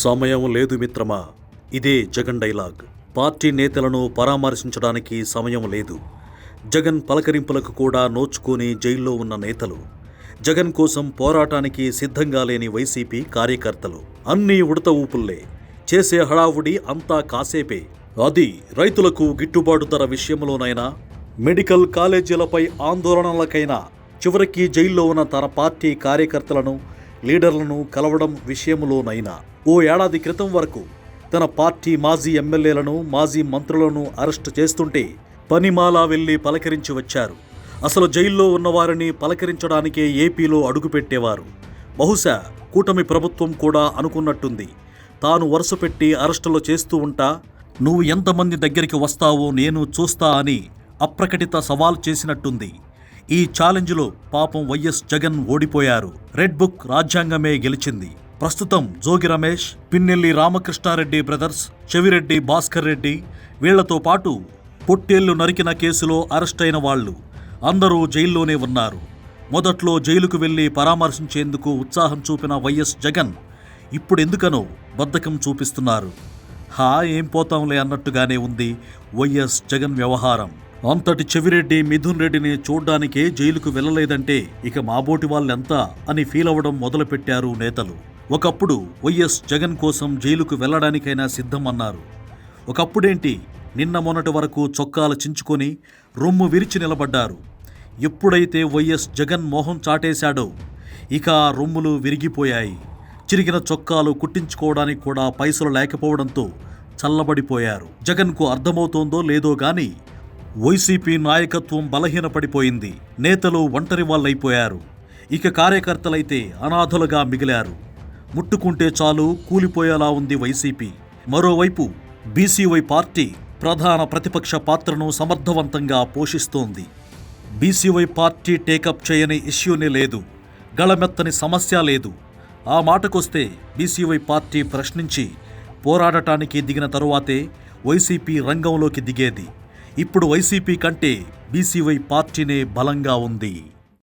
సమయం లేదు మిత్రమా. ఇదే జగన్ డైలాగ్. పార్టీ నేతలను పరామర్శించడానికి సమయం లేదు. జగన్ పలకరింపులకు కూడా నోచుకొని జైల్లో ఉన్న నేతలు, జగన్ కోసం పోరాటానికి సిద్ధంగా లేని వైసీపీ కార్యకర్తలు, అన్నీ ఉడత ఊపుల్లే. చేసే హడావుడి అంతా కాసేపే. అది రైతులకు గిట్టుబాటు ధర విషయంలోనైనా, మెడికల్ కాలేజీలపై ఆందోళనలకైనా, చివరికి జైల్లో ఉన్న తన పార్టీ కార్యకర్తలను, లీడర్లను కలవడం విషయంలోనైనా. ఓ ఏడాది క్రితం వరకు తన పార్టీ మాజీ ఎమ్మెల్యేలను, మాజీ మంత్రులను అరెస్టు చేస్తుంటే పనిమాలా వెళ్లి పలకరించి వచ్చారు. అసలు జైల్లో ఉన్నవారిని పలకరించడానికే ఏపీలో అడుగుపెట్టేవారు. బహుశా కూటమి ప్రభుత్వం కూడా అనుకున్నట్టుంది, తాను వరుసపెట్టి అరెస్టులు చేస్తూ ఉంటా, నువ్వు ఎంతమంది దగ్గరికి వస్తావో నేను చూస్తా అని అప్రకటిత సవాల్ చేసినట్టుంది. ఈ ఛాలెంజ్లో పాపం వైఎస్ జగన్ ఓడిపోయారు. రెడ్ బుక్ రాజ్యాంగమే గెలిచింది. ప్రస్తుతం జోగి రమేష్, పిన్నెల్లి రామకృష్ణారెడ్డి బ్రదర్స్, చెవిరెడ్డి భాస్కర్ రెడ్డి, వీళ్లతో పాటు పొట్టేళ్లు నరికిన కేసులో అరెస్ట్ అయిన వాళ్ళు అందరూ జైల్లోనే ఉన్నారు. మొదట్లో జైలుకు వెళ్లి పరామర్శించేందుకు ఉత్సాహం చూపిన వైఎస్ జగన్ ఇప్పుడెందుకనో బద్ధకం చూపిస్తున్నారు. ఏం పోతాంలే అన్నట్టుగానే ఉంది వైఎస్ జగన్ వ్యవహారం. అంతటి చెవిరెడ్డి, మిథున్ రెడ్డిని చూడ్డానికే జైలుకు వెళ్లలేదంటే ఇక మాబోటి వాళ్ళెంతా అని ఫీల్ అవ్వడం మొదలుపెట్టారు నేతలు. ఒకప్పుడు వైఎస్ జగన్ కోసం జైలుకు వెళ్లడానికైనా సిద్ధం అన్నారు. ఒకప్పుడేంటి, నిన్న మొన్నటి వరకు చొక్కాలు చించుకొని రొమ్ము విరిచి నిలబడ్డారు. ఎప్పుడైతే వైఎస్ జగన్ మోహం చాటేశాడో ఇక ఆ రొమ్ములు విరిగిపోయాయి. చిరిగిన చొక్కాలు కుట్టించుకోవడానికి కూడా పైసలు లేకపోవడంతో చల్లబడిపోయారు. జగన్కు అర్థమవుతోందో లేదో గాని వైసీపీ నాయకత్వం బలహీనపడిపోయింది. నేతలు ఒంటరి వాళ్ళైపోయారు. ఇక కార్యకర్తలైతే అనాథలుగా మిగిలారు. ముట్టుకుంటే చాలు కూలిపోయేలా ఉంది వైసీపీ. మరోవైపు బీసీవై పార్టీ ప్రధాన ప్రతిపక్ష పాత్రను సమర్థవంతంగా పోషిస్తోంది. బీసీవై పార్టీ టేకప్ చేయని ఇష్యూనే లేదు, గళమెత్తని సమస్య లేదు. ఆ మాటకొస్తే బీసీవై పార్టీ ప్రశ్నించి పోరాడటానికి దిగిన తరువాతే వైసీపీ రంగంలోకి దిగేది. ఇప్పుడు వైసీపీ కంటే బీసీవై పార్టీనే బలంగా ఉంది.